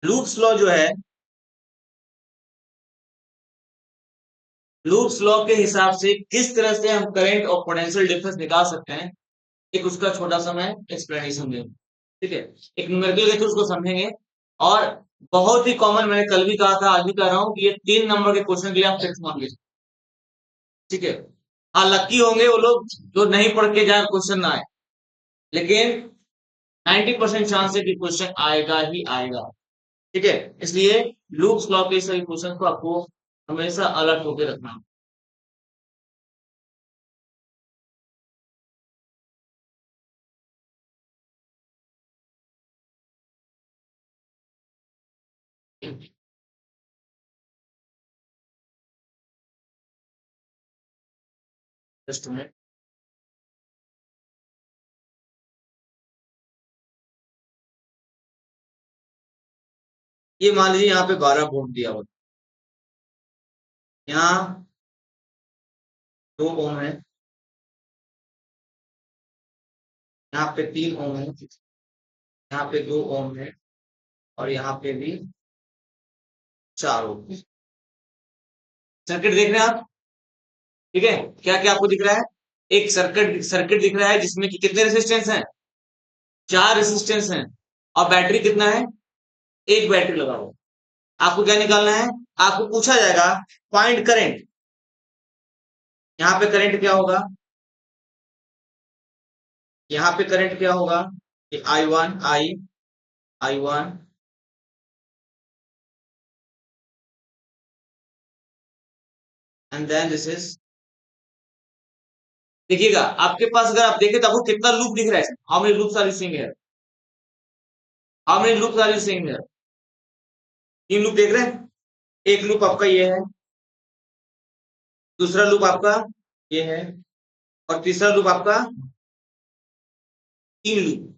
Loops law जो है, loops law के हिसाब से किस तरह से हम करंट और पोटेंशियल डिफरेंस निकाल सकते हैं, एक उसका छोटा सा मैं एक्सप्लेनेशन दूंगा। ठीक है, एक न्यूमेरिकल के थ्रू उसको समझेंगे। और बहुत ही कॉमन, मैंने कल भी कहा था, आज भी कह रहा हूं कि ये 3 नंबर के क्वेश्चन के लिए आप फिक्स मान लीजिए। ठीक है, हाँ लकी होंगे वो लोग जो नहीं पढ़ के जाए क्वेश्चन ना आए, लेकिन 90% चांस है कि क्वेश्चन आएगा ही आएगा। ठीक है, इसलिए लूप्स लॉ के सभी क्वेश्चन को आपको हमेशा अलर्ट होकर रखना। Just minute. ये मान लीजिए यहाँ पे 12 वोल्ट दिया हुआ, यहाँ 2 ओम है, यहाँ पे 3 ओम है, यहाँ पे 2 ओम है, और यहाँ पे भी 4 ओम। सर्किट देख रहे हैं आप? ठीक है, क्या क्या आपको दिख रहा है? एक सर्किट सर्किट दिख रहा है जिसमें कि कितने रेसिस्टेंस हैं? 4 रेसिस्टेंस हैं। और बैटरी कितना है? एक बैटरी लगा हुआ। आपको क्या निकालना है? आपको पूछा जाएगा फाइंड करंट। यहाँ पे करंट क्या होगा? यहाँ पे करंट क्या होगा? I1 and then this is, देखिएगा आपके पास अगर आप देखें तो आपको कितना लूप दिख रहा है? How many loops are you seeing here? How many loops are you seeing here? 3 loop देख रहे हैं? एक लूप आपका ये है, दूसरा लूप आपका ये है, और तीसरा लूप आपका 3 लूप।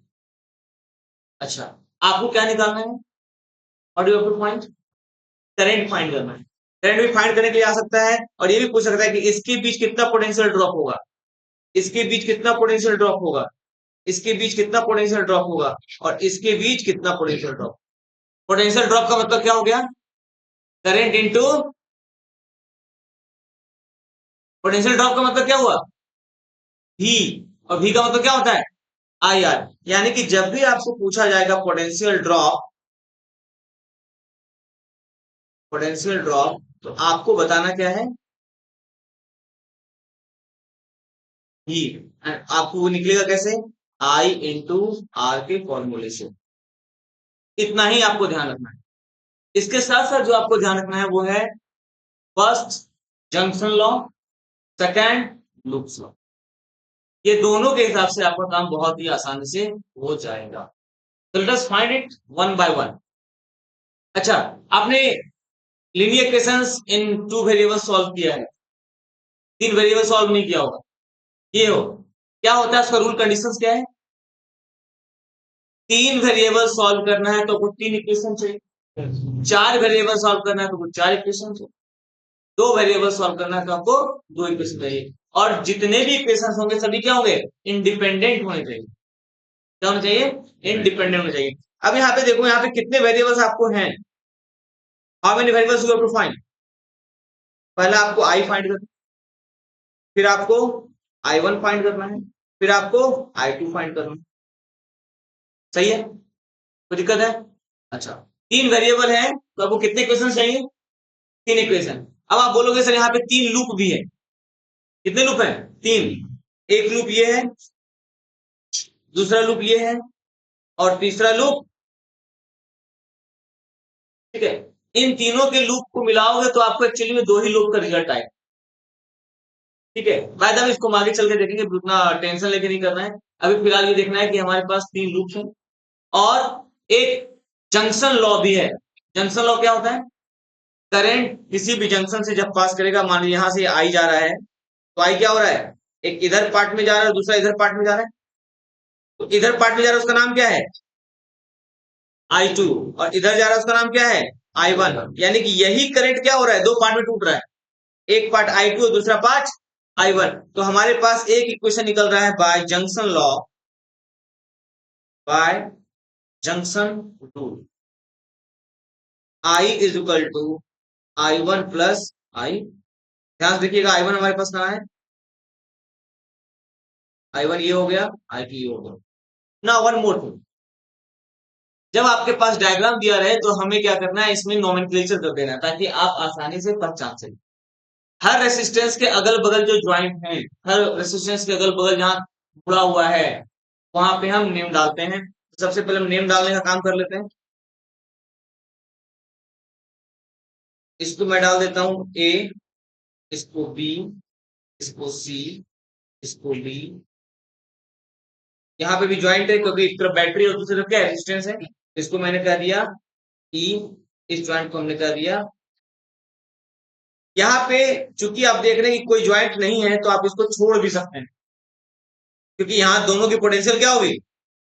अच्छा, आपको क्या निकालना है? What you have to find? Current find करना है। करंट भी फाइंड करने के लिए आ सकता है, और ये भी पूछ सकता है कि इसके बीच कितना पोटेंशियल ड्रॉप होगा, इसके बीच कितना पोटेंशियल ड्रॉप होगा, इसके बीच कितना पोटेंशियल ड्रॉप होगा, और इसके बीच कितना पोटेंशियल ड्रॉप। पोटेंशियल ड्रॉप का मतलब क्या हो गया? करंट इनटू, पोटेंशियल ड्रॉप का मतलब क्या हुआ? भी। और भी का मतलब क्या होता है? I R. यानी कि जब भी आपसे पूछा जाएगा पोटेंशियल ड्रॉप, पोटेंशियल ड्रॉप, तो आपको बताना क्या है? ही। आपको वो निकलेगा कैसे? आई इंटू आर के फॉर्मूले से। इतना ही आपको ध्यान रखना है। इसके साथ साथ जो आपको ध्यान रखना है वो है first junction law, second loops law. ये दोनों के हिसाब से आपका काम बहुत ही आसानी से हो जाएगा। तो let us find it one by one. अच्छा, आपने लीनियर इक्वेशंस इन 2 वेरिएबल सॉल्व किया है, 3 वेरिएबल सॉल्व नहीं किया होगा। ये हो, क्या होता है उसका रूल कंडीशंस क्या है? 3 वेरिएबल सॉल्व करना है तो कुछ 3 इक्वेशन चाहिए, 4 वेरिएबल सॉल्व करना है तो कुछ 4 इक्वेशन चाहिए, 2 वेरिएबल सॉल्व करना है तो आपको 2 इक्वेशन चाहिए। और जितने भी इक्वेशन होंगे सभी क्या होंगे? इंडिपेंडेंट होने चाहिए। क्या होना चाहिए? इंडिपेंडेंट होना चाहिए। अब यहाँ पे देखो, यहाँ पे कितने वेरिएबल्स आपको हैं? How many variables you have to find? पहले आपको आई फाइंड करना, फिर आपको I1 फाइंड करना है, फिर आपको I2 फाइंड करना है। सही है? कोई दिक्कत है? अच्छा, 3 वेरिएबल है तो आपको कितने इक्वेशन चाहिए? 3 इक्वेशन। अब आप बोलोगे सर यहाँ पे 3 लूप भी है। कितने लूप है? 3। एक लूप ये है, दूसरा लूप ये है, और तीसरा लूप। ठीक है, इन तीनों के लूप को मिलाओगे तो आपको एक्चुअली में 2 ही लूप का रिजल्ट आएगा। ठीक है, बाय द वे इसको हम आगे चल के देखेंगे, उतना टेंशन लेके नहीं करना है। अभी फिलहाल ये देखना है कि हमारे पास 3 लूप है, और एक जंक्शन लॉ भी है। जंक्शन लॉ क्या होता है? करंट किसी भी जंक्शन से जब पास करेगा, मान लीजिए यहां से आई जा रहा है, तो आई क्या हो रहा है? एक इधर पार्ट में जा रहा है, दूसरा इधर पार्ट में जा रहा है। तो इधर पार्ट में जा रहा है उसका नाम क्या है? I2। और इधर जा रहा है उसका नाम क्या है? I1। यानी कि यही करंट क्या हो रहा है? 2 पार्ट में टूट रहा है, एक पार्ट I2 और दूसरा पार्ट I1। तो हमारे पास एक इक्वेशन निकल रहा है by junction law, by junction rule. I is equal to I1 plus I, ध्यान से देखिएगा I1 हमारे पास कहाँ है, I1 ये हो गया, I2 ये हो गया। ना वन मोर थिंग, जब आपके पास डायग्राम दिया रहे तो हमें क्या करना है, इसमें नोमेनक्लेचर कर देना है ताकि आप आसानी से पहचान सकें। हर रेसिस्टेंस के अगल बगल जो ज्वाइंट है, हर रेसिस्टेंस के अगल बगल जहां जुड़ा हुआ है वहां पे हम नेम डालते हैं। सबसे पहले हम नेम डालने का काम कर लेते हैं। इसको मैं डाल देता हूं ए, इसको बी, इसको सी, इसको डी। यहाँ पे भी ज्वाइंट है क्योंकि एक तरफ बैटरी और दूसरी तरफ क्या रेजिस्टेंस है। इसको मैंने कह दिया ई, इस ज्वाइंट को हमने कह दिया। यहाँ पे चूंकि आप देख रहे हैं कि कोई ज्वाइंट नहीं है तो आप इसको छोड़ भी सकते हैं क्योंकि यहाँ दोनों की पोटेंशियल क्या होगी,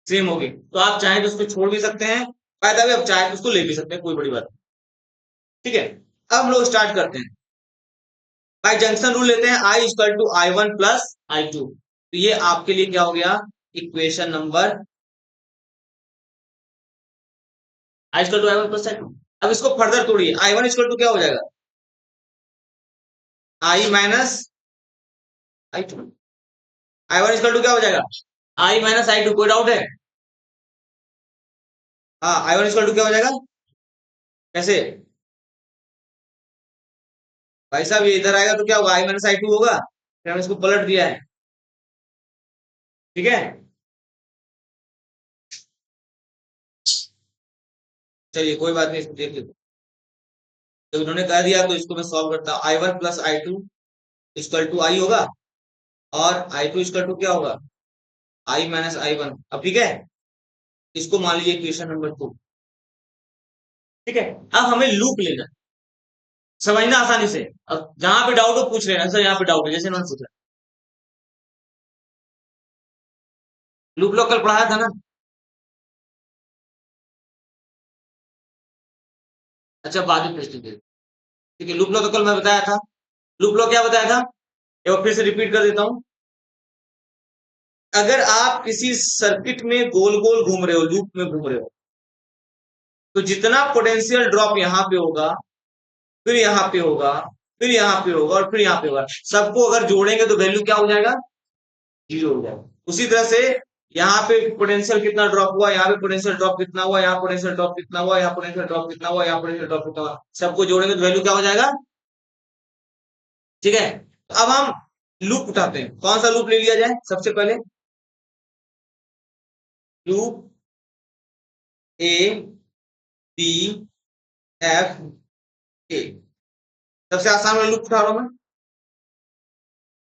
सेम होगी। तो आप चाहें तो उसको छोड़ भी सकते हैं, फायदा भी, आप चाहें तो उसको ले भी सकते हैं, कोई बड़ी बात नहीं। ठीक है, अब हम लोग स्टार्ट करते हैं। बाई जंक्शन रूल लेते हैं, आई equal to I1 plus I2। तो ये आपके लिए क्या हो गया, equation number I equal to I1 plus I2। अब इसको फर्दर तोड़िए, I1 इक्वल टू क्या हो जाएगा, I minus I2। I1 equal to क्या हो जाएगा, I माइनस I2। कोई डाउट है? हाँ, I1 इक्वल टू क्या हो जाएगा, कैसे भाई साहब, ये इधर आएगा तो क्या होगा, I माइनस I2 होगा। फिर हमने इसको पलट दिया है, ठीक है। चलिए कोई बात नहीं, इसको देख लेते हैं। तो उन्होंने कह दिया तो इसको मैं सॉल्व करता हूँ। I1 plus I2 equal to आई होगा, और I2 इक्वल टू क्या होगा, I माइनस I1। अब ठीक है, इसको मान लीजिए इक्वेशन नंबर 2। ठीक है, अब हमें लूप लेना, समझना आसानी से। अब जहां पे डाउट हो पूछ लेना, सर यहाँ पे डाउट है, जैसे इन्होंने पूछा। लूप लॉक कल पढ़ाया था ना। अच्छा, बाद में टेस्ट दे। ठीक है, लूप लॉक तो कल मैं बताया था। लूप लॉक क्या बताया था, एक बार फिर से रिपीट कर देता हूं। अगर आप किसी सर्किट में गोल गोल घूम रहे हो, लूप में घूम रहे हो, तो जितना पोटेंशियल ड्रॉप यहाँ पे होगा, फिर यहाँ पे होगा, फिर यहाँ पे होगा, और फिर यहाँ पे होगा, सबको अगर जोड़ेंगे तो वैल्यू क्या हो जाएगा, जीरो हो जाएगा। उसी तरह से यहाँ पे पोटेंशियल कितना ड्रॉप हुआ, यहाँ पे पोटेंशियल ड्रॉप कितना हुआ, यहाँ पोटेंशियल ड्रॉप कितना हुआ, यहाँ पोटेंशियल ड्रॉप कितना हुआ, यहाँ पोटेंशियल ड्रॉप कितना हुआ, सबको जोड़ेंगे तो वैल्यू क्या हो जाएगा। ठीक है, तो अब हम लूप उठाते हैं। कौन सा लूप ले लिया जाए सबसे पहले, loop A B F A, सबसे आसान वाला लूप उठा रहा हूं मैं,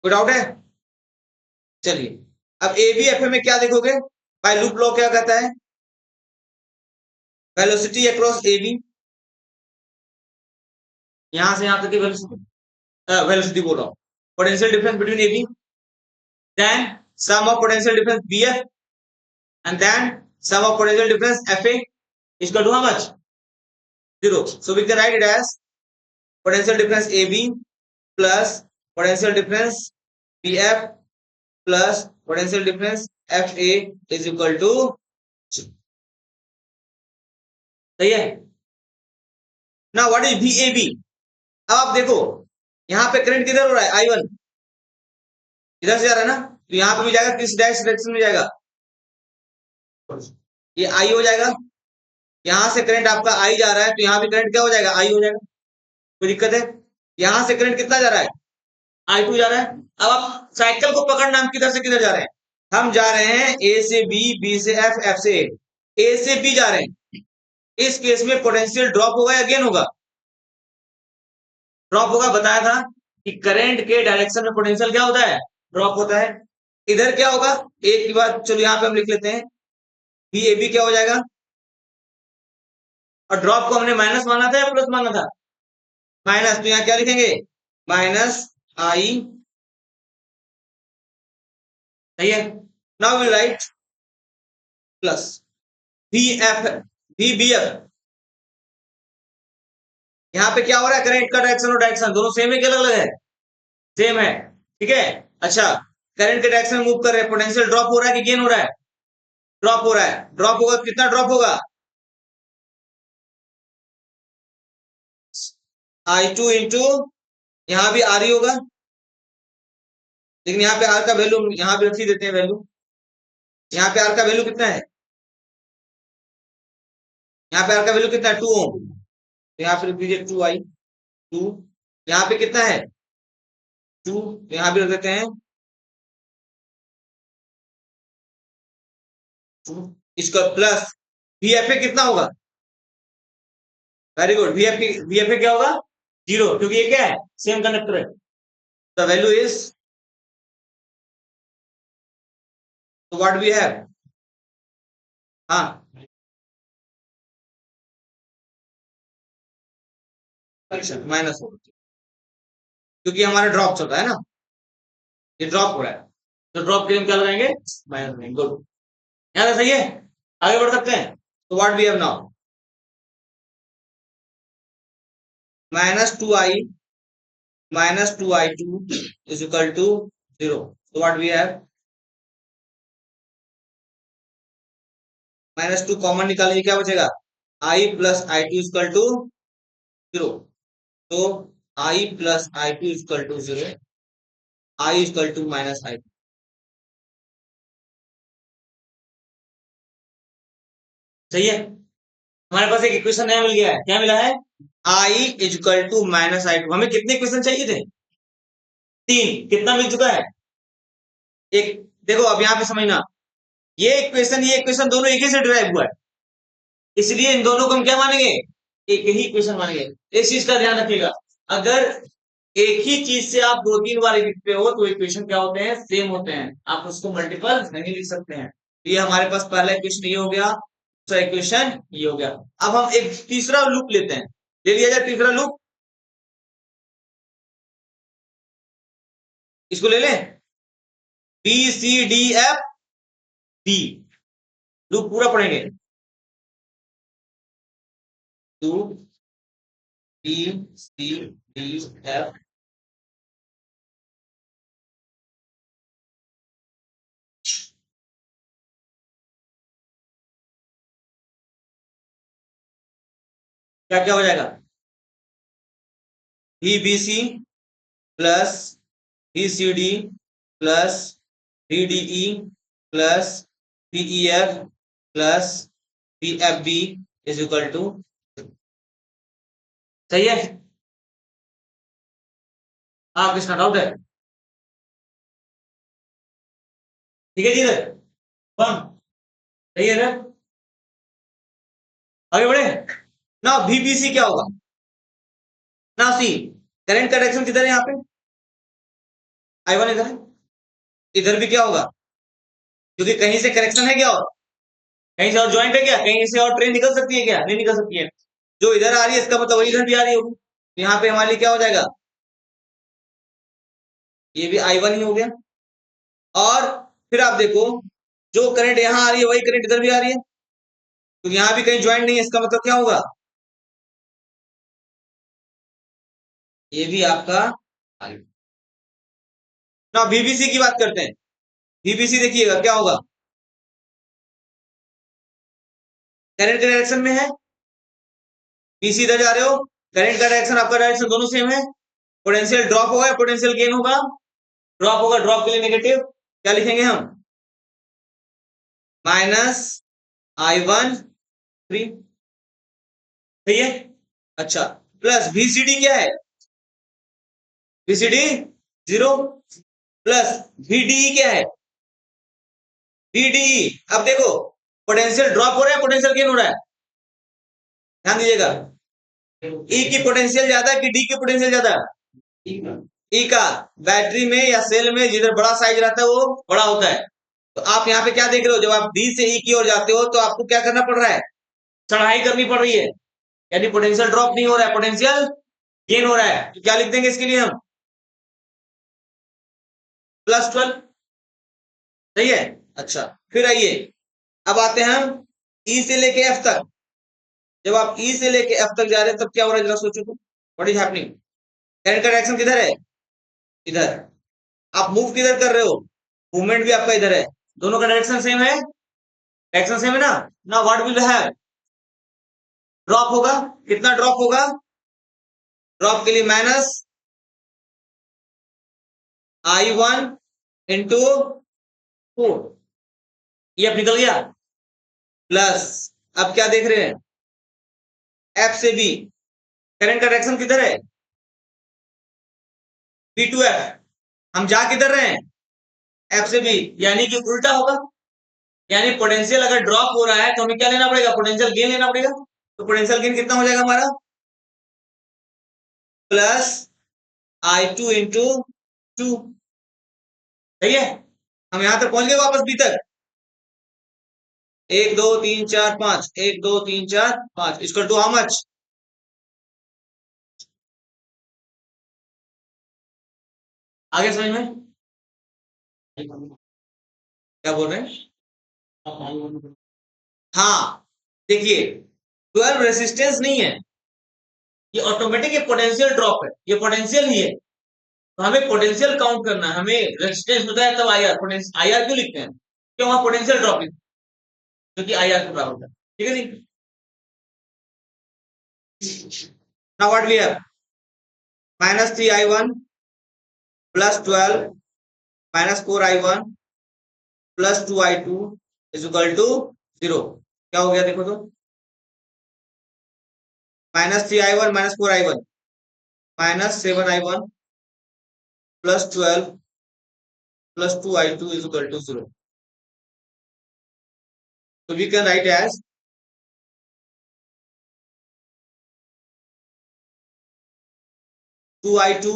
कोई डाउट है। चलिए, अब ए बी एफ ए में क्या देखोगे, भाई लूप लॉ क्या कहता है, वेलोसिटी अक्रॉस ए बी, यहां से यहां तक की वेलोसिटी, वेलोसिटी बोल रहा हूं, potential difference between A B, then sum of potential difference B F, and then sum of potential difference F A is equal to how much, zero. So we can write it as potential difference A B plus potential difference B F plus potential difference F A is equal to, सही है ना। What is V A B, अब आप देखो यहाँ पे current किधर हो रहा है, I1 इधर से जा रहा है ना, तो यहाँ पे भी जाएगा, किस डायरेक्शन में जाएगा, ये I हो जाएगा। यहां से करंट आपका I जा रहा है तो यहाँ भी करंट क्या हो जाएगा, I हो जाएगा। कोई दिक्कत है, यहां से करंट कितना जा रहा है, I2 जा रहा है। अब आप साइकिल को पकड़ना, हम किधर से किधर जा रहे हैं, हम जा रहे हैं ए से बी, बी से एफ, एफ से ए से बी जा रहे हैं। इस केस में पोटेंशियल ड्रॉप होगा या गेन होगा, ड्रॉप होगा। बताया था कि करंट के डायरेक्शन में पोटेंशियल क्या होता है, ड्रॉप होता है। इधर क्या होगा, एक की बात, चलो यहाँ पे हम लिख लेते हैं, बी ए बी क्या हो जाएगा, और ड्रॉप को हमने माइनस माना था या प्लस माना था, माइनस। तो यहाँ क्या लिखेंगे, माइनस आई, सही है। Now we write plus V F, V B F. यहाँ पे क्या हो रहा है, करंट का डायरेक्शन और डायरेक्शन दोनों सेम है कि अलग अलग है, सेम है। ठीक है, अच्छा, करंट के डायरेक्शन में मूव कर रहे हैं, पोटेंशियल ड्रॉप हो रहा है कि गेन हो रहा है, ड्रॉप हो रहा है। ड्रॉप होगा, कितना ड्रॉप होगा, I2 इंटू, यहाँ भी आर ही होगा, लेकिन यहाँ पे आर का वैल्यू यहाँ पे रख ही देते हैं वैल्यू। यहाँ पे आर का वैल्यू कितना है, यहाँ पे आर का वैल्यू कितना है, 2 ओम। तो यहाँ पे रख दीजिए 2 यहाँ पे कितना है 2, तो यहाँ भी रख देते हैं 2, इसका प्लस वीएफए कितना होगा, वेरी गुड, वीएफए क्या होगा 0, क्योंकि ये क्या है सेम कंडक्टर है। The value is, what we have, हाँ माइनस हो, क्योंकि हमारा ड्रॉप चल रहा है ना, ये ड्रॉप हो रहा है, तो ड्रॉप के लिए हम क्या लगाएंगे माइनस। गुड, यहाँ तक सही है, आगे बढ़ सकते हैं। तो what we have now, -2i -2i2 is equal to 0। so what we have, -2 common निकालिए, क्या बचेगा, i plus I two equal to 0। तो i plus I two equal to 0, i equal to -i2। सही है, हमारे पास एक इक्वेशन नया मिल गया है, क्या मिला है, i इक्वल टू -i2। हमें कितने इक्वेशन चाहिए थे, 3, कितना मिल चुका है, एक। देखो अब यहाँ पे समझना, ये इक्वेशन दोनों एक ही से डिराइव हुआ है, इसलिए इन दोनों को हम क्या मानेंगे, एक ही इक्वेशन मानेंगे। इस चीज का ध्यान रखिएगा, अगर एक ही चीज से आप 2-3 बार लिखते हो तो इक्वेशन क्या होते हैं, सेम होते हैं, आप उसको मल्टीपल नहीं लिख सकते हैं। ये हमारे पास पहला इक्वेशन ये हो गया, दूसरा इक्वेशन ये हो गया। अब हम एक तीसरा लूप लेते हैं, ले लिया जाए तीसरा लूप, इसको ले लें, B C D F B, loop पूरा पढ़ेंगे, 2 बी सी डी एफ, क्या क्या हो जाएगा, B B C plus B C D plus B D E plus B E F plus B F B is equal to, सही है। हाँ किसका डाउट है, ठीक है जी, वन सही है ना, आगे बढ़े ना। बीबीसी क्या होगा ना, सी, करंट का डायरेक्शन किधर है, यहाँ पे I1 इधर है, इधर भी क्या होगा, क्योंकि कहीं से करेक्शन है क्या, और कहीं से और ज्वाइंट है क्या, कहीं से और ट्रेन निकल सकती है क्या, नहीं निकल सकती है, जो इधर आ रही है इसका मतलब वही इधर भी आ रही होगी, यहाँ पे हमारे लिए क्या हो जाएगा, ये भी I1 ही हो गया। और फिर आप देखो, जो करंट यहाँ आ रही है वही करंट इधर भी आ रही है, तो यहाँ भी कहीं ज्वाइंट नहीं है, इसका मतलब क्या होगा, ये भी आपका ना। बीबीसी की बात करते हैं, बीबीसी देखिएगा क्या होगा, करंट के डायरेक्शन में है, बीसी इधर जा रहे हो, करंट का डायरेक्शन आपका डायरेक्शन दोनों सेम है, पोटेंशियल ड्रॉप होगा, पोटेंशियल गेन होगा, ड्रॉप होगा, ड्रॉप के लिए नेगेटिव, क्या लिखेंगे हम, -I1 3, सही है। अच्छा, प्लस VCD क्या है, VCD 0, प्लस VDE क्या है, VDE। अब देखो, पोटेंशियल ड्रॉप हो रहा है, पोटेंशियल गेन हो रहा है, ध्यान दीजिएगा, E की पोटेंशियल ज्यादा है कि D की पोटेंशियल ज्यादा है, E का, बैटरी में या सेल में जिधर बड़ा साइज रहता है वो बड़ा होता है। तो आप यहाँ पे क्या देख रहे हो, जब आप D से E की ओर जाते हो तो आपको क्या करना पड़ रहा है, चढ़ाई करनी पड़ रही है, यानी पोटेंशियल ड्रॉप नहीं हो रहा है, पोटेंशियल गेन हो रहा है। तो क्या लिख देंगे इसके लिए हम, +12, सही है। अच्छा, फिर आइए, अब आते हैं हम E से लेके F तक। जब आप E से लेके F तक जा रहे हैं तब क्या हो रहा है, जरा सोचो तो, व्हाट इज हैपनिंग, करंट का डायरेक्शन किधर है, इधर, आप मूव किधर कर रहे हो, मूवमेंट भी आपका इधर है, दोनों का डायरेक्शन सेम है, डायरेक्शन सेम है ना। ना व्हाट विल हैव, ड्रॉप होगा, कितना ड्रॉप होगा, ड्रॉप के लिए माइनस I1 इंटू 4, ये अब निकल गया, प्लस अब क्या देख रहे हैं, F से B, करंट का डायरेक्शन किधर है, B टू F, हम जा किधर रहे हैं, F से B, यानी कि उल्टा होगा, यानी पोटेंशियल अगर ड्रॉप हो रहा है तो हमें क्या लेना पड़ेगा, पोटेंशियल गेन लेना पड़ेगा। तो पोटेंशियल गेन कितना हो जाएगा हमारा, प्लस I2 इंटू 2, सही है। हम यहां तक पहुंच गए वापस बी तक, 1 2 3 4 5, 1 2 3 4 5 इक्वल टू हाउ मच, आगे समझ में, क्या बोल रहे हैं, हाँ देखिए 12 रेसिस्टेंस नहीं है, ये ऑटोमेटिक ये पोटेंशियल ड्रॉप है, ये पोटेंशियल ही है, तो हमें पोटेंशियल काउंट करना है, हमें रेजिस्टेंस बताया तब आईआर, पोटेंशियल आईआर क्यों लिखते हैं, क्यों वहां पोटेंशियल ड्रॉप लिखते हैं, जो कि आईआर के बराबर है, ठीक है जी। Now what we have, minus 3I1 plus 12 minus 4I1 plus 2I2 is equal to 0, क्या हो गया देखो तो, minus 3I1 minus 4I1 minus 7I1 plus 12 plus 2I2 is equal to 0, so we can write as 2I2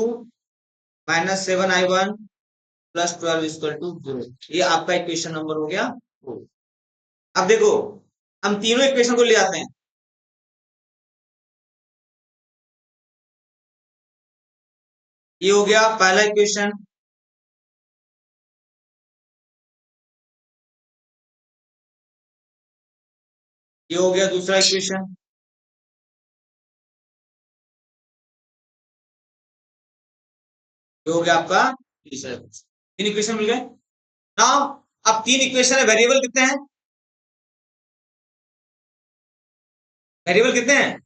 minus 7I1 plus 12 equal to 0, ये आपका equation number हो गया 4। अब देखो हम तीनों इक्वेशन को ले आते हैं, ये हो गया पहला इक्वेशन, ये हो गया दूसरा इक्वेशन, ये हो गया आपका तीसरा इक्वेशन, तीन इक्वेशन मिल गए। नाउ अब तीन इक्वेशन है, वेरिएबल कितने हैं, वेरिएबल कितने हैं,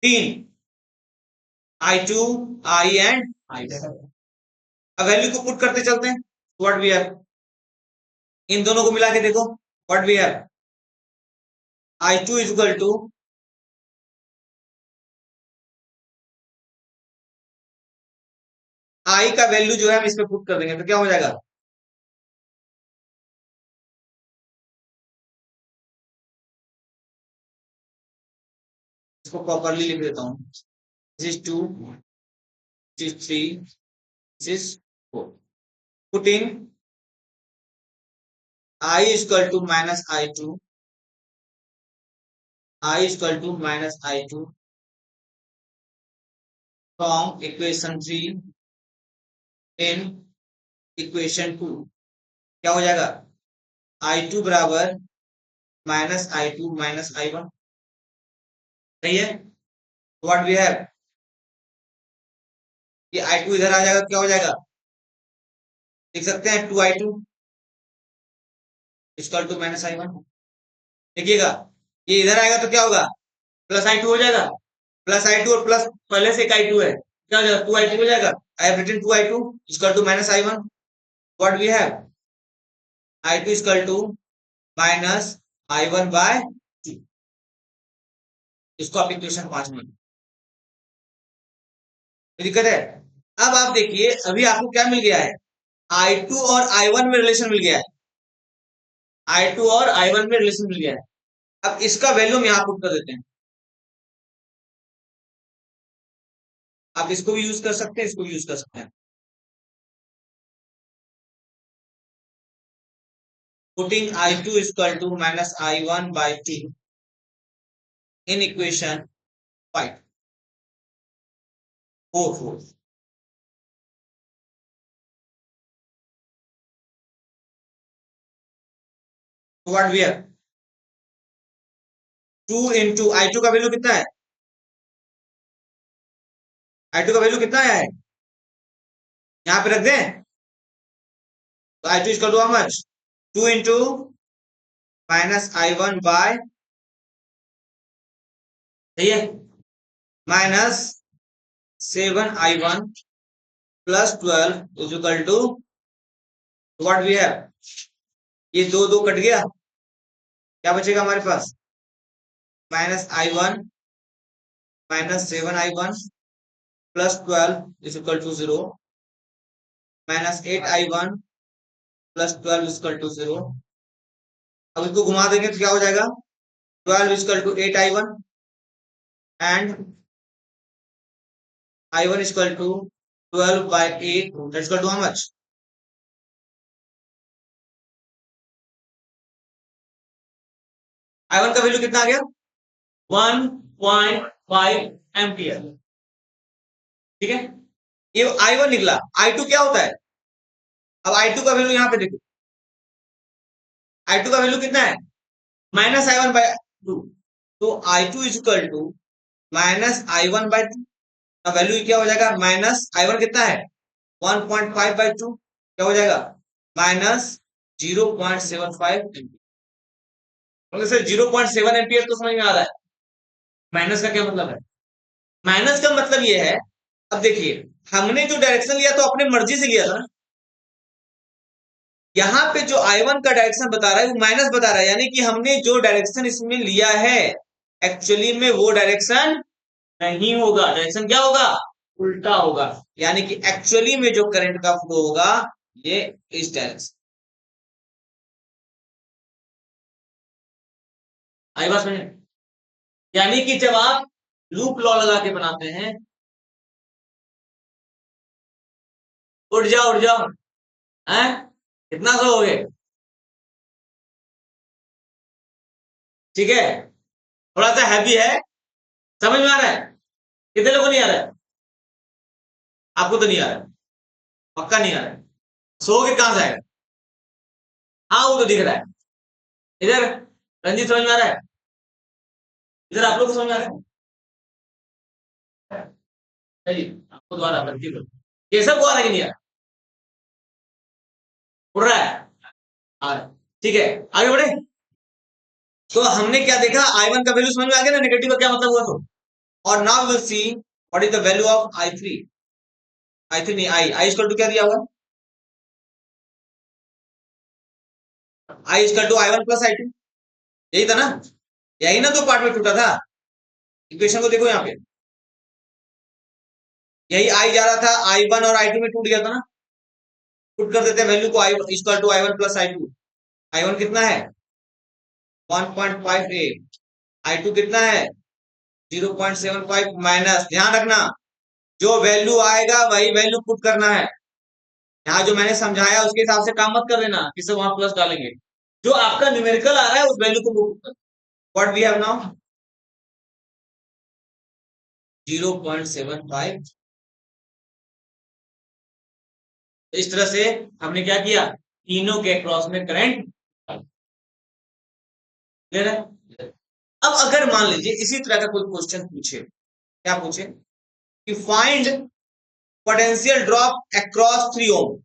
तीन, I2 I एंड I। अब वैल्यू को पुट करते चलते हैं, व्हाट वी हैव, इन दोनों को मिला के देखो, what we have, I2 is equal to I का वैल्यू जो है हम इसमें पुट कर देंगे तो क्या हो जाएगा, इसको प्रॉपरली लिख देता हूं, this is 2, this is 3, this is 4, putting I equal to minus I2, I equal to minus I2 from equation 3 in equation 2, क्या हो जाएगा, I2 बराबर -I2 माइनस I1, सही है। व्हाट वी हैव, ये I2 इधर आ जाएगा, क्या हो जाएगा, लिख सकते हैं 2I2 equal to minus I1, देखिएगा ये इधर आएगा तो क्या होगा, प्लस I2 हो जाएगा, प्लस I2 और प्लस पहले से एक I2 है, क्या हो जाएगा 2I2 हो जाएगा, I have written 2I2 equal to minus I1, what we have, I2 equal to minus I1 by 2, इसको आप इक्वेशन 5 में दिक्कत है। अब आप देखिए अभी आपको क्या मिल गया है, I2 और I1 में रिलेशन मिल गया है, I2 और I1 में रिलेशन मिल गया है, अब इसका वैल्यू हम यहाँ पुट कर देते हैं, आप इसको भी यूज कर सकते हैं, इसको भी यूज कर सकते हैं, putting I2 equal to minus I1 by 2 in equation 5 4 what we have 2 into I2 का वैल्यू कितना है, I2 का वैल्यू कितना है, यहाँ पे रख दें, तो I2 equal to how much, 2 into minus I1 by, सही है, minus 7i1 plus 12 is equal to what we have, ये दो दो कट गया, क्या बचेगा हमारे पास, -i1 -7i1 plus 12 is equal to 0, -8i1 plus 12 is equal to 0। अब इसको घुमा देंगे तो क्या हो जाएगा, 12 is equal to 8i1 and i1 is equal to 12 by 8, that's equal to how much, i1 का वैल्यू कितना आ गया, 1.5 एम्पियर। ठीक है, ये i1 निकला। i2 क्या होता है, अब i2 का वैल्यू यहां पे देखो, i2 का वैल्यू कितना है, -i1 by 2, तो i2 is equal to -i1 by 2 का वैल्यू क्या हो जाएगा, -i1 कितना है 1.5 by 2, क्या हो जाएगा -0.75 एम्पियर। सर 0.7 एम्पियर तो समझ में आ रहा है, माइनस का क्या मतलब है, माइनस का मतलब ये है, अब देखिए हमने जो डायरेक्शन लिया तो अपने मर्जी से लिया था ना, यहां पे जो i1 का डायरेक्शन बता रहा है वो माइनस बता रहा है, यानी कि हमने जो डायरेक्शन इसमें लिया है एक्चुअली में वो डायरेक्शन नहीं होगा, डायरेक्शन क्या होगा, उल्टा होगा, यानी कि एक्चुअली में जो करंट का फ्लो होगा ये इस डायरेक्शन। आई बात समझ, यानी कि जब आप लूप लॉ लगा के बनाते हैं, उठ जाओ उठ जाओ, हैं कितना सो हो गए, ठीक है, थोड़ा सा हैवी है, समझ में आ रहा है, कितने लोगों को नहीं आ रहा है, आपको तो नहीं आ रहा है, पक्का नहीं आ रहा है, सो के कहां से आएगा, हाँ वो तो दिख रहा है, इधर रंजीत समझ में आ रहा है, इधर आप लोग को समझ में आ रहा है, चलिए आपको दोबारा गलती करो, ये सब को आ रहा है कि नहीं आ रहा, उड़ रहा है, आ रहा है, ठीक है, आगे बढ़े। तो हमने क्या देखा, i1 का वैल्यू समझ में आ गया ना, नेगेटिव का क्या मतलब हुआ, तो और now will see what is the value of i3, i3 नहीं i इक्वल टू क्या दिया हुआ, i equal to i1 plus i2, यही था ना, यही ना दो पार्ट में टूटा था, इक्वेशन को देखो यहाँ पे, यही i जा रहा था, i1 और i2 में टूट गया था ना, पुट कर देते हैं वैल्यू को, i equal to i1 plus i2, i1 कितना है 1.58, i2 कितना है 0.75 माइनस, ध्यान रखना जो वैल्यू आएगा वही वैल्यू पुट करना है, यहाँ जो मैंने समझाया उसके हिसाब से काम मत कर देना कि सब वहां प्लस डालेंगे, जो आपका न्यूमेरिकल आ रहा है उस वैल्यू को पुट कर, व्हाट वी हैव नाउ 0.75। इस तरह से हमने क्या किया, तीनों के क्रॉस में करंट ले रहा है। अब अगर मान लीजिए इसी तरह का कोई क्वेश्चन पूछे, क्या पूछे कि फाइंड पोटेंशियल ड्रॉप अक्रॉस 3 ओम,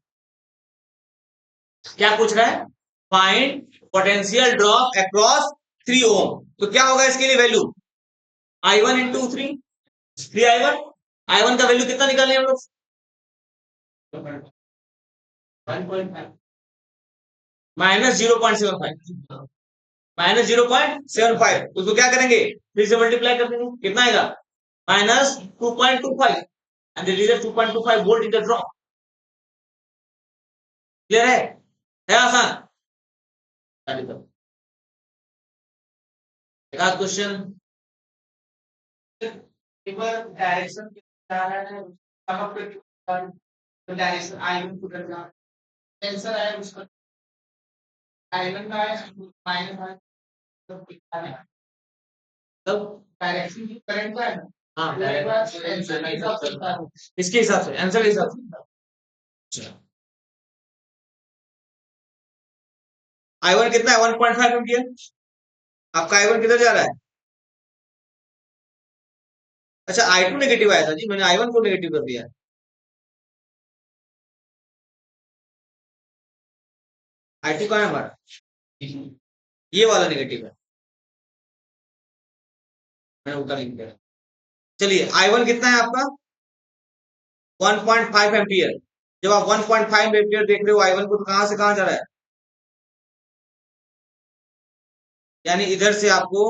क्या पूछ रहा है, फाइंड पोटेंशियल ड्रॉप अक्रॉस 3 ओम, तो क्या होगा इसके लिए value i1 into 3i1, i1 का वैल्यू कितना निकालें हम लोग, 1.5 -0.75, -0.75, उसको क्या करेंगे 3 से मल्टीप्लाई कर देंगे, कितना आएगा -2.25 and the result 2.25 volt in the drop, clear है आसान, एक क्वेश्चन डायरेक्शन क्या है, डायरेक्शन i1 को करना, आंसर है उसका i1 का है माइनस है, तब डायरेक्शन की करंट का है ना, हाँ इसके हिसाब से आंसर के हिसाब से, i1 कितना है 1.5 एम्पियर, आपका i1 किधर जा रहा है, अच्छा i2 नेगेटिव आया था जी, मैंने i1 को नेगेटिव कर दिया, i2 कहाँ है हमारा, ये वाला नेगेटिव है, मैंने उल्टा लिख दिया, चलिए i1 कितना है आपका 1.5 एम्पियर। जब आप 1.5 एम्पियर देख रहे हो I1 को, तो कहां से कहां जा रहा है, यानी इधर से आपको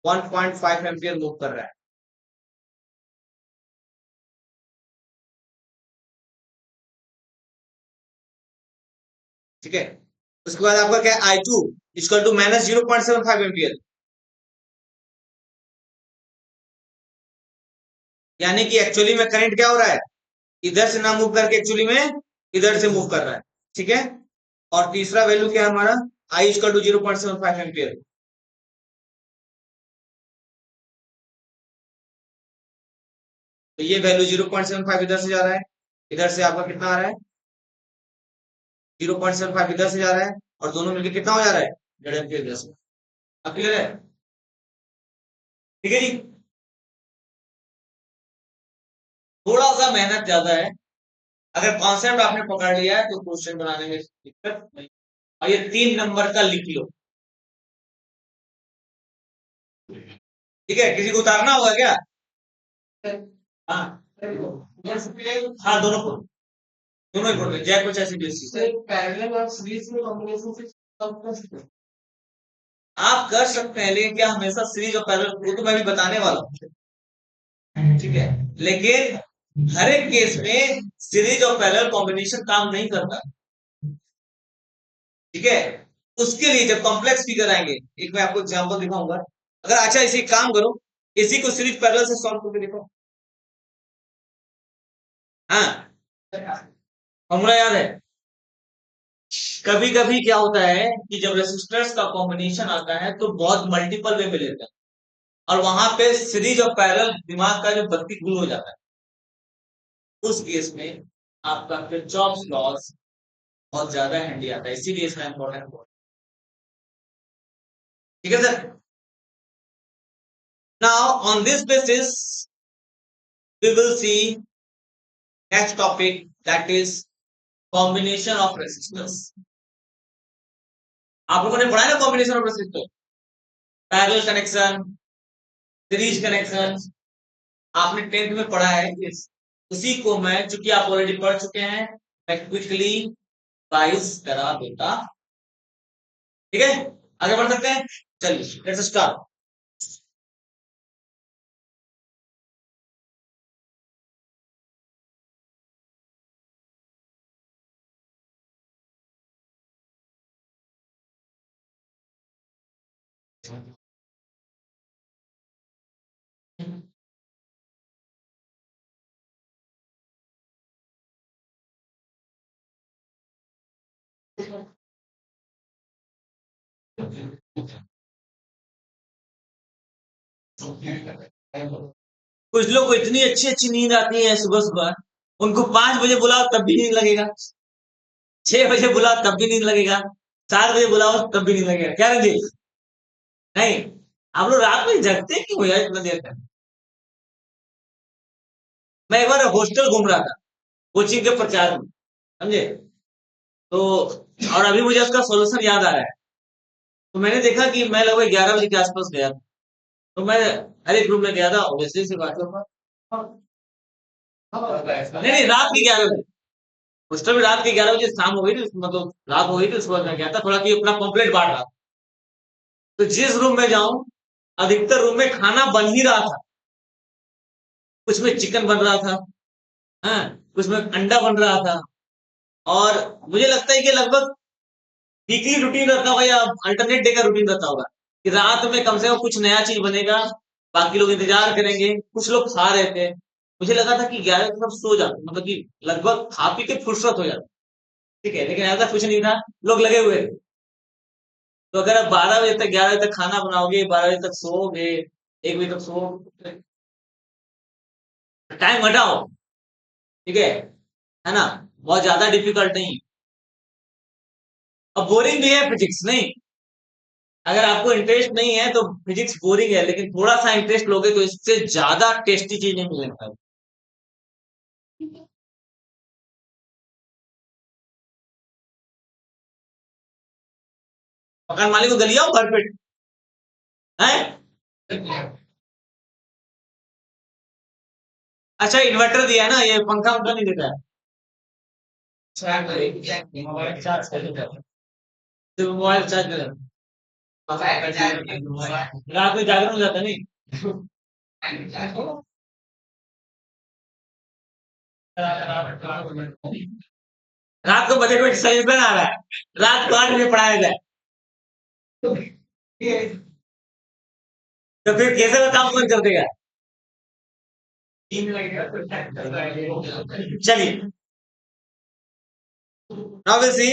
1.5 एम्पियर मूव कर रहा है। ठीक है, उसके बाद आपका क्या है, I2 इक्वल टू -0.75 एम्पियर। यानी कि एक्चुअली में करंट क्या हो रहा है, इधर से ना मूव करके एक्चुअली में इधर से मूव कर रहा है। ठीक है, और तीसरा वैल्यू क्या है हमारा, आई इक्वल टू 0.75 एम्पियर। तो ये वैल्यू 0.75 इधर से जा रहा है, इधर से आपका कितना आ रहा है, 0.75 इधर से जा रहा है, और दोनों मिलकर कितना हो जा रहा है, 1.5 एम्पियर इधर से। अब क्लियर है, ठीक है जी। थोड़ा सा मेहनत ज्यादा है, अगर कॉन्सेप्ट आपने पकड़ लिया है तो क्वेश्चन बनाने में दिक्कत नहीं। और ये 3 नंबर का लिख लो। ठीक है, किसी को उतारना होगा क्या, हाँ हाँ, दोनों को, दोनों ही पढ़ जय कुछ ऐसी बेसिस है। पैरेलल और सीरीज में कॉम्बिनेशन से आप कर सकते हैं, आप कर सकते हैं, लेकिन क्या हमेशा सीरीज और पैरेलल, वो तो मैं भी बताने वाला हूँ। ठीक है, लेकिन हर एक केस में सीरीज और पैरेलल कॉम्बिनेशन काम नहीं करता। ठीक है, उसके लिए जब कॉम्प्लेक्स फिगर आएंगे, एक मैं आपको एग्जांपल दिखाऊंगा। अगर अच्छा इसी काम करो, इसी को सीरीज पैरेलल से सॉल्व करके देखो। हाँ, फॉर्मूला याद है। कभी कभी क्या होता है कि जब रेसिस्टर्स का कॉम्बिनेशन आता है तो बहुत मल्टीपल वे में लेते हैं, और वहां पे सीरीज और पैरेलल दिमाग का जो बत्ती गुल हो जाता है। उस केस में आपका किरचॉफ्स लॉस बहुत ज्यादा हैंडी आता है, इसीलिए इसमें इंपॉर्टेंट। ठीक है sir, now on this basis we will see next topic, that is combination of resistors. आप लोगों ने पढ़ा है ना combination of resistor, parallel connection, series connection, आपने 10th में पढ़ा है इस, उसी को मैं, चूंकि आप ऑलरेडी पढ़ चुके हैं, मैं क्विकली रिवाइज करा देता। ठीक है, आगे बढ़ सकते हैं, चलिए लेट्स स्टार्ट। कुछ लोग को इतनी अच्छी अच्छी नींद आती है सुबह सुबह, उनको 5 बजे बुलाओ तब भी नींद लगेगा, 6 बजे बुलाओ तब भी नींद लगेगा, 7 बजे बुलाओ तब भी नींद लगेगा, क्या रंजीत, नहीं, आप लोग रात में जगते क्यों यार इतना देर तक। मैं एक बार हॉस्टल घूम रहा था कोचिंग के प्रचार में, समझे, तो और अभी मुझे उसका सॉल्यूशन याद आ रहा है। तो मैंने देखा कि मैं लगभग 11 बजे के आसपास गया था, तो मैं हर एक रूम में गया था, ऑब्वियसली सी बात है, नहीं नहीं, रात के 11 बजे, उस टाइम रात के 11 बजे, शाम हो गई थी, मतलब रात हो गई थी, उसके बाद मैं गया था थोड़ा कि अपना पॉम्पलेट बांट रहा था। तो जिस रूम में जाऊं, अधिकतर रूम में खाना बन ही रहा था, कुछ में चिकन बन रहा था, हाँ, कुछ में अंडा बन रहा था, और मुझे लगता है कि लगभग वीकली रूटीन रहता होगा या अल्टरनेट डे का रूटीन रहता होगा कि रात में कम से कम कुछ नया चीज बनेगा, बाकी लोग इंतजार करेंगे, कुछ लोग खा रहे थे। मुझे लगा था कि 11 बजे सब सो जाते, मतलब कि लगभग खा पी के फुर्सत हो जाती। ठीक है, लेकिन ऐसा कुछ नहीं था, लोग लगे हुए थे। तो अगर आप 12 बजे तक, 11 बजे तक खाना बनाओगे, 12 बजे तक सोओगे, 1 बजे तक सोओगे, टाइम घटाओ। ठीक है ना, बहुत ज्यादा डिफिकल्ट नहीं। अब बोरिंग भी है फिजिक्स, नहीं, अगर आपको इंटरेस्ट नहीं है तो फिजिक्स बोरिंग है, लेकिन थोड़ा सा इंटरेस्ट लोगे तो इससे ज्यादा टेस्टी चीज नहीं मिलेगा। मकान मालिक को गलियाओ घर पे है। अच्छा इन्वर्टर दिया है ना, ये पंखा उनका नहीं देता है। मोबाइल चार्ज कर, तो मोबाइल चार्ज कर, रात में जागरण हो जाता नहीं। रात को बजट में सजेशन आ रहा है, रात को 8 बजे पढ़ाया जाए, तो फिर कैसे वो काम कौन कर देगा। चलिए now will see,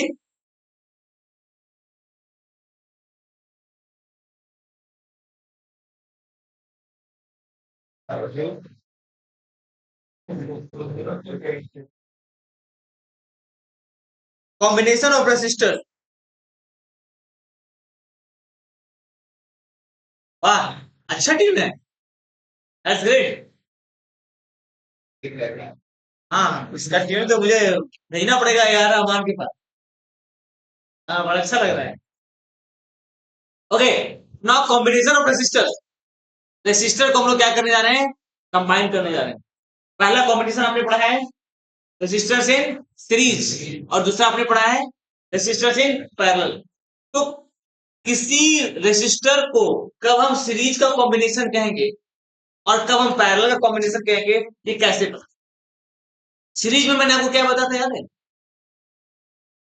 combination of resistor. वाह, अच्छा ट्यून है, दैट्स ग्रेट। हाँ इसका ट्यून तो मुझे भेजना पड़ेगा यार रहमान के पास। हाँ बड़ा अच्छा लग रहा है। Okay, now combination of resistor. Resistor को हम लोग क्या करने जा रहे हैं, कंबाइन करने जा रहे हैं। पहला कॉम्बिनेशन हमने पढ़ा है रेसिस्टर्स इन सीरीज, और दूसरा आपने पढ़ा है रेसिस्टर्स इन पैरेलल। तो किसी रेसिस्टर को कब हम सीरीज का कॉम्बिनेशन कहेंगे और कब हम पैरेलल का कॉम्बिनेशन कहेंगे, ये कैसे पता। सीरीज में मैंने आपको क्या बताया था, याद है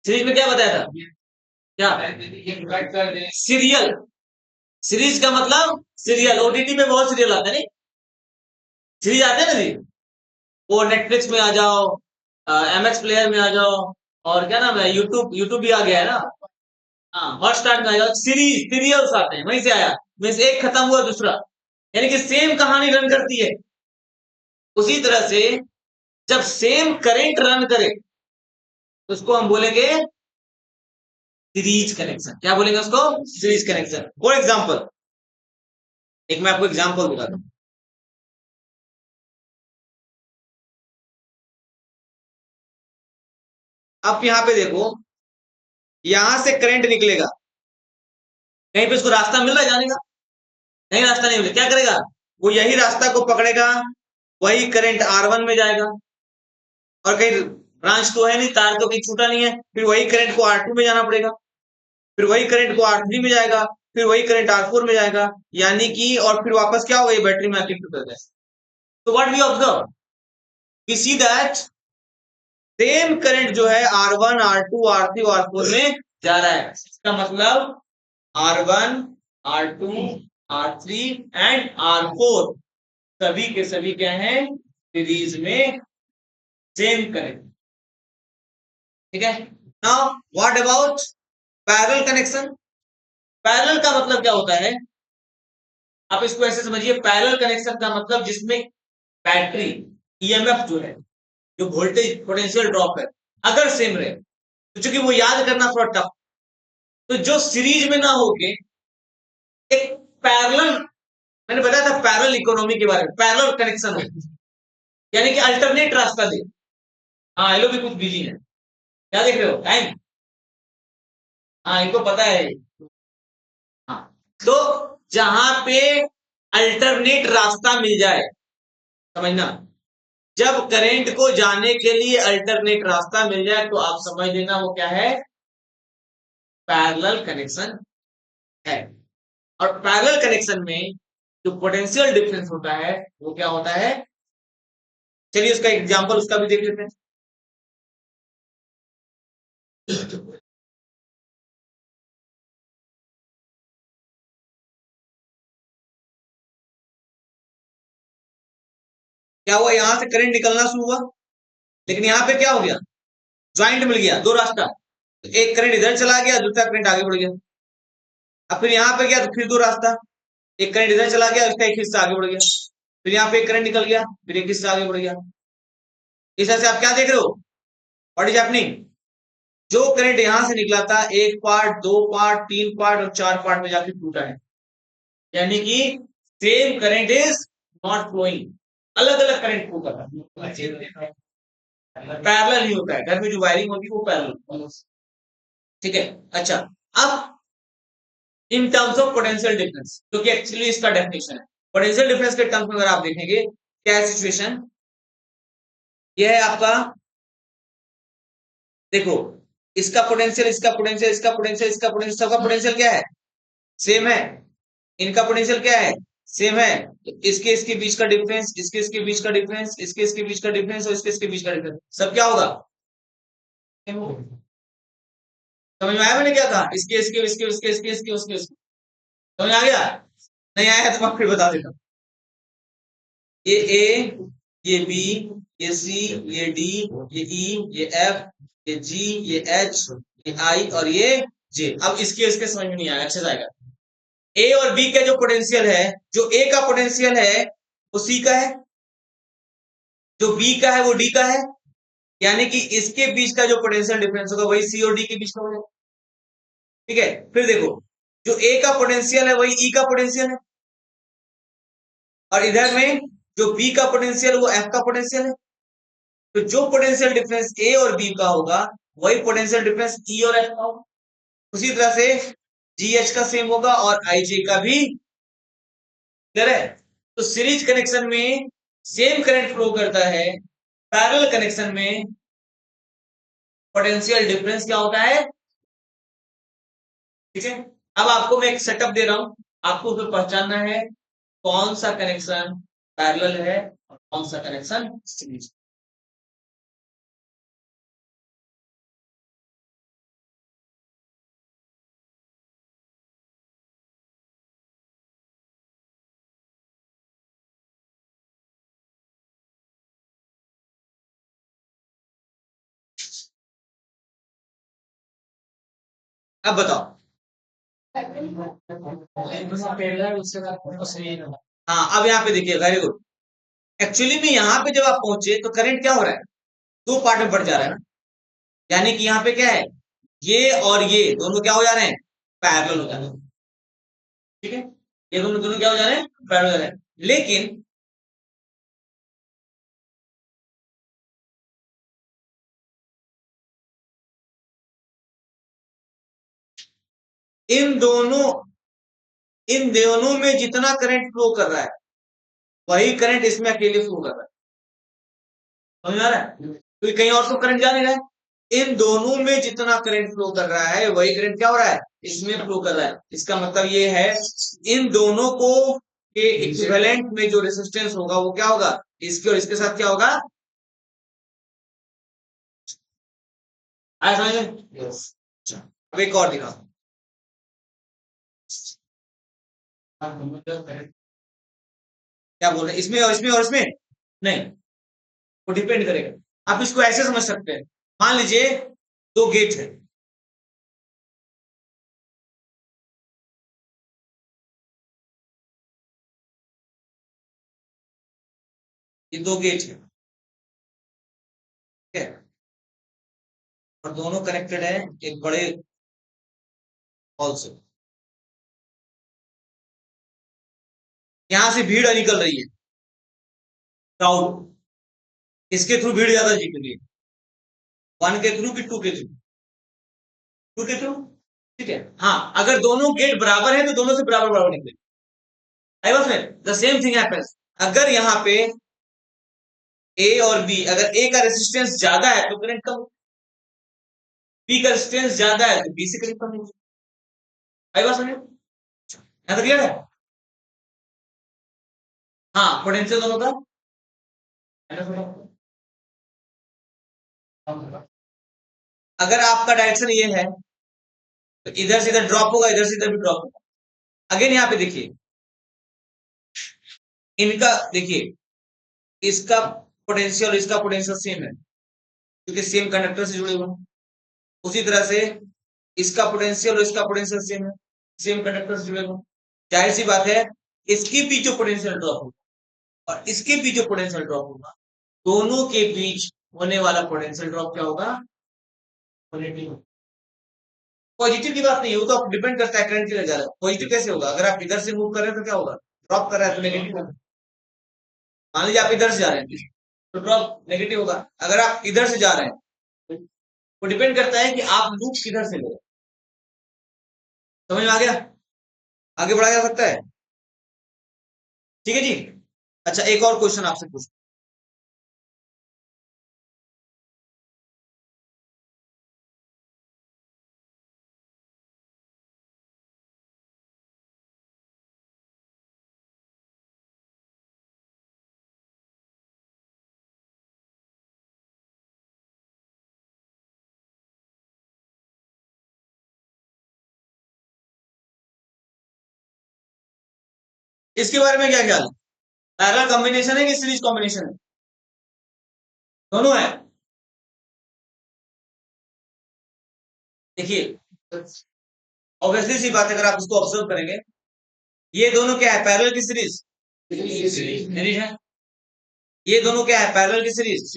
सीरीज में क्या बताया था, क्या सीरियल। सीरीज का मतलब सीरियल, ओटीटी पे बहुत सीरियल आता है नहीं, सीरीज आते हैं ना जी, वो नेटफ्लिक्स में आ जाओ, एमएक्स प्लेयर में आ जाओ, और क्या नाम है, यूट्यूब, यूट्यूब भी आ गया है ना, हाँ हॉटस्टार में आ जाओ, सीरीज सीरियल्स आते हैं, वहीं से आया, मीन्स एक खत्म हुआ दूसरा, यानी कि सेम कहानी रन करती है। उसी तरह से जब सेम करंट रन करे तो उसको हम बोलेंगे सीरीज कनेक्शन। क्या बोलेंगे उसको, सीरीज कनेक्शन। फॉर एग्जाम्पल, एक मैं आपको एग्जाम्पल बताता हूं। आप यहां पे देखो, यहां से करंट निकलेगा, कहीं पे उसको रास्ता मिल रहा है जाने का, नहीं रास्ता नहीं मिले, क्या करेगा, वो यही रास्ता को पकड़ेगा, वही करंट R1 में जाएगा, और कहीं ब्रांच तो है नहीं, तार तो कहीं छूटा नहीं है, फिर वही करंट को R2 में जाना पड़ेगा, फिर वही करंट को R3 में जाएगा, फिर वही करंट R4 में जाएगा, यानी कि और फिर वापस क्या होगा, ये बैटरी में आके फिट हो जाए। तो what we observe, we see that same current जो है R1 R2 R3 R4 में जा रहा है। इसका मतलब R1 R2 R3 and R4 सभी के सभी क्या हैं, सीरीज में सेम करंट। ठीक है, now what about parallel connection. Parallel का मतलब क्या होता है, आप इसको ऐसे समझिए, पैरेलल कनेक्शन का मतलब जिसमें बैटरी ईएमएफ जो है, जो वोल्टेज पोटेंशियल ड्रॉप है, अगर सेम रहे, तो चूंकि वो याद करना थोड़ा टफ, तो जो सीरीज में ना होके एक पैरेलल, मैंने बताया था पैरेलल इकोनॉमी के बारे में, पैरेलल कनेक्शन हो, यानी कि अल्टरनेट रास्ता दे। हाँ ये लोग भी कुछ बिजी है, क्या देख रहे हो टाइम, हाँ इनको पता है। हाँ, तो जहां पे अल्टरनेट रास्ता मिल जाए, समझना, जब करंट को जाने के लिए अल्टरनेट रास्ता मिल जाए तो आप समझ लेना वो क्या है, पैरेलल कनेक्शन है। और पैरेलल कनेक्शन में जो पोटेंशियल डिफरेंस होता है वो क्या होता है, चलिए उसका एग्जांपल उसका भी देख लेते हैं। क्या हुआ, यहां से करंट निकलना शुरू हुआ, लेकिन यहां पे क्या हो गया, ज्वाइंट मिल गया, दो रास्ता, एक करंट इधर चला गया, दूसरा करंट आगे बढ़ गया। अब फिर यहां पे गया तो फिर दो रास्ता, एक करंट इधर चला गया, उसका एक हिस्सा आगे बढ़ गया, फिर यहाँ पे एक करंट निकल गया, फिर एक हिस्सा आगे बढ़ गया। इस तरह से आप क्या देख रहे हो, व्हाट इज हैपनिंग, जो करंट यहां से निकला था, एक पार्ट, दो पार्ट, तीन पार्ट और चार पार्ट में जाके टूटा है, यानी कि same current is not flowing, अलग अलग करंट फ्लो कर रहा है, पैरेलल ही होता है, घर में जो वायरिंग होती है वो पैरेलल। ठीक है, अच्छा, अब in terms of potential difference, जो कि एक्चुअली इसका डेफिनेशन है, पोटेंशियल डिफरेंस के टर्म्स में अगर आप देखेंगे क्या है सिचुएशन, ये है आपका, देखो इसका पोटेंशियल, इसका पोटेंशियल, इसका पोटेंशियल, इसका पोटेंशियल, सबका पोटेंशियल क्या है, सेम है। इनका पोटेंशियल क्या है, सेम है। तो इसके इसके बीच का डिफरेंस, इसके इसके बीच का डिफरेंस, इसके इसके बीच का डिफरेंस और इसके इसके बीच का डिफरेंस सब क्या होगा, सेम होगा। समझ में आया मैंने क्या कहा, इसके इसके इसके उसके इसके इसके उसके उसके, समझ आ गया? नहीं आया है तो मैं फिर बता देता हूँ। ये ए, ये बी, ये सी, ये डी, ये ई, ये एफ, ये जी, ये एच, ये आई और ये जे। अब इसके इसके समझ में नहीं आया, अच्छे से आएगा। ए और बी का जो पोटेंशियल है, जो ए का पोटेंशियल है वो सी का है, जो बी का है वो डी का है, यानी कि इसके बीच का जो पोटेंशियल डिफरेंस होगा वही सी और डी के बीच का होगा। ठीक है, फिर देखो जो ए का पोटेंशियल है वही ई का पोटेंशियल है, और इधर में जो बी का पोटेंशियल वो एफ का पोटेंशियल है। तो जो पोटेंशियल डिफरेंस ए और बी का होगा वही पोटेंशियल डिफरेंस ई और एफ का होगा। उसी तरह से जी एच का सेम होगा और आई जे का भी। क्लियर है? तो सीरीज कनेक्शन में सेम करंट फ्लो करता है, पैरेलल कनेक्शन में पोटेंशियल डिफरेंस क्या होता है। ठीक है, अब आपको मैं एक सेटअप दे रहा हूं, आपको उसमें पहचानना है कौन सा कनेक्शन पैरेलल है और कौन सा कनेक्शन सीरीज। अब बताओ। हाँ, अब यहाँ पे देखिए, वेरी गुड। एक्चुअली में यहाँ पे जब आप पहुंचे तो करंट क्या हो रहा है, दो पार्ट में बढ़ जा रहा है ना, यानी कि यहाँ पे क्या है, ये और ये दोनों क्या हो जा रहे हैं, पैरेलल हो जा रहे हैं। ठीक है, ये दोनों दोनों क्या हो जा रहे हैं, पैरेलल हो जा रहे हैं। लेकिन इन दोनों इन दोनों में जितना करंट फ्लो कर रहा है वही करंट इसमें अकेले फ्लो कर रहा है। समझ आ रहा है? तो कहीं और तो करंट जा नहीं रहा है, इन दोनों में जितना करंट फ्लो कर रहा है वही करंट क्या हो रहा है, इसमें फ्लो कर रहा है। इसका मतलब ये है इन दोनों को के इक्विवेलेंट में जो रेजिस्टेंस होगा वो क्या होगा, इसके और इसके साथ क्या होगा। आया समझ में? अच्छा, अब एक और दिखा, क्या बोल रहे हैं, इसमें और इसमें और इसमें नहीं, वो डिपेंड करेगा। आप इसको ऐसे समझ सकते हैं, मान लीजिए दो गेट है, ये दो गेट है, ठीक है, और दोनों कनेक्टेड है एक बड़े हॉल से। यहां से भीड़ निकल रही है, क्राउड, इसके थ्रू भीड़ ज्यादा निकल रही है, वन के थ्रू कि टू के थ्रू, टू के थ्रू। ठीक है, हाँ, अगर दोनों गेट बराबर है तो दोनों से बराबर बराबर निकले। आई बस में द सेम थिंग हैपेंस, अगर यहाँ पे ए और बी, अगर ए का रेसिस्टेंस ज्यादा है तो करंट कम, बी का रेसिस्टेंस ज्यादा है तो बी से करंट कम होगा। आई बस में, यहाँ तक क्लियर है? हाँ, पोटेंशियल दोनों का, अगर आपका डायरेक्शन ये है तो इधर से इधर ड्रॉप होगा, इधर से इधर भी ड्रॉप होगा। अगेन यहाँ पे देखिए, इनका देखिए, इसका पोटेंशियल और इसका पोटेंशियल सेम है क्योंकि सेम कंडक्टर से जुड़े हुए हैं। उसी तरह से इसका पोटेंशियल और इसका पोटेंशियल सेम है, सेम कंडक्टर से जुड़े हुए हैं। जाहिर सी बात है, इसके बीच जो पोटेंशियल ड्रॉप होगा और इसके बीच जो पोटेंशियल ड्रॉप होगा, दोनों के बीच होने वाला पोटेंशियल ड्रॉप क्या होगा, पॉजिटिव। पॉजिटिव की बात नहीं है, वो तो आप डिपेंड करता है करंट की वजह से पॉजिटिव कैसे होगा। अगर आप इधर से मूव कर रहे हैं तो क्या होगा, ड्रॉप कर रहा है तो नेगेटिव होगा। मान लीजिए आप इधर से जा रहे हैं तो ड्रॉप नेगेटिव होगा, अगर आप इधर से जा रहे हैं वो डिपेंड करता है कि आप लूप किधर से ले रहे हैं। समझ में आ गया? आगे बढ़ा जा सकता है? ठीक है जी। अच्छा, एक और क्वेश्चन आपसे पूछ, इसके बारे में क्या ख्याल है? पैरेलल कॉम्बिनेशन है कि सीरीज कॉम्बिनेशन है? दोनों है। देखिए ऑब्वियसली सी बात है, अगर आप इसको ऑब्जर्व करेंगे, ये दोनों क्या है, पैरेलल की सीरीज? सीरीज है। ये दोनों क्या है, पैरेलल की सीरीज?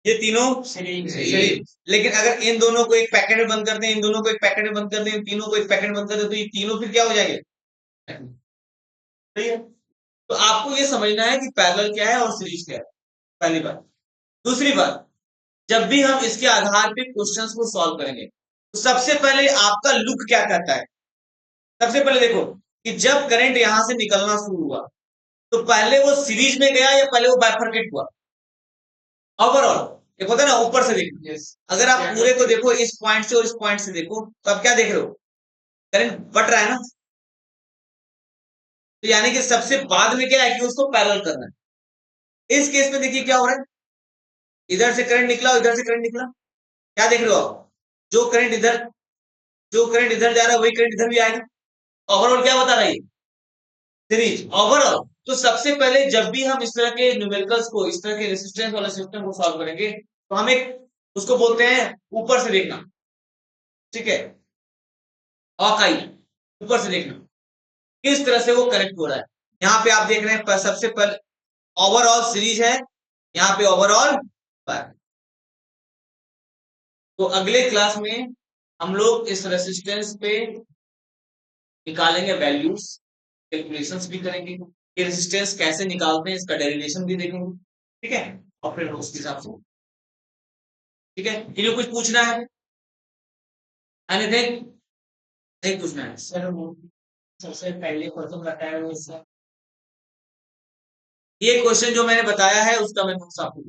ये तीनों सीरीज। लेकिन अगर इन दोनों को एक पैकेट में बंद कर दें, इन दोनों को एक पैकेट में बंद कर दें, इन तीनों को एक पैकेट में बंद कर दें, तो ये तीनों फिर क्या हो जाएंगे? सही है। तो आपको ये समझना है कि पैरेलल क्या है और सीरीज क्या है, पहली बात। दूसरी बात, जब भी हम इसके आधार पे क्वेश्चंस को सॉल्व करेंगे, तो सबसे पहले आपका लुक क्या कहता है? सबसे पहले देखो कि जब करंट यहां से निकलना शुरू हुआ, तो पहले वो सीरीज में गया या पहले वो बाइफरकेट हुआ? ओवरऑल एक होता है ना ऊपर से देखो। अगर आप पूरे को देखो, इस पॉइंट से और इस पॉइंट से देखो, तो आप क्या देख रहे हो? करंट बट रहा है ना। तो यानी कि सबसे बाद में क्या है कि उसको पैरेलल करना है। इस केस में देखिए क्या हो रहा है, इधर से करंट निकला, इधर से करंट निकला, क्या देख रहे हो आप? जो करंट इधर जो करंट इधर जा रहा है वही करंट इधर भी आएगा। ओवरऑल क्या बता रहा है? Series overall. तो सबसे पहले जब भी हम इस तरह के न्यूमेरिकल्स को, इस तरह के रेसिस्टेंस वाले सिस्टम को सॉल्व करेंगे, तो हम एक उसको बोलते हैं ऊपर से देखना, ठीक है, ऑकाई, ऊपर से देखना किस तरह से वो कनेक्ट हो रहा है। यहाँ पे आप देख रहे हैं सबसे पहले ओवरऑल सीरीज है, यहाँ पे ओवरऑल। तो अगले क्लास में हम लोग इस रेसिस्टेंस पे निकालेंगे वैल्यूज, कैलकुलेशंस भी करेंगे कि रेजिस्टेंस कैसे निकालते हैं, इसका डेरिवेशन भी देखेंगे, ठीक है, और फिर उसके हिसाब से, ठीक है। इन्हें कुछ पूछना है? एनीथिंग? नहीं पूछना है सर? सबसे पहले क्वेश्चन बताया हुआ सर, ये क्वेश्चन जो मैंने बताया है उसका मैं नोट्स आपको,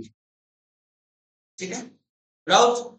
ठीक है राउत।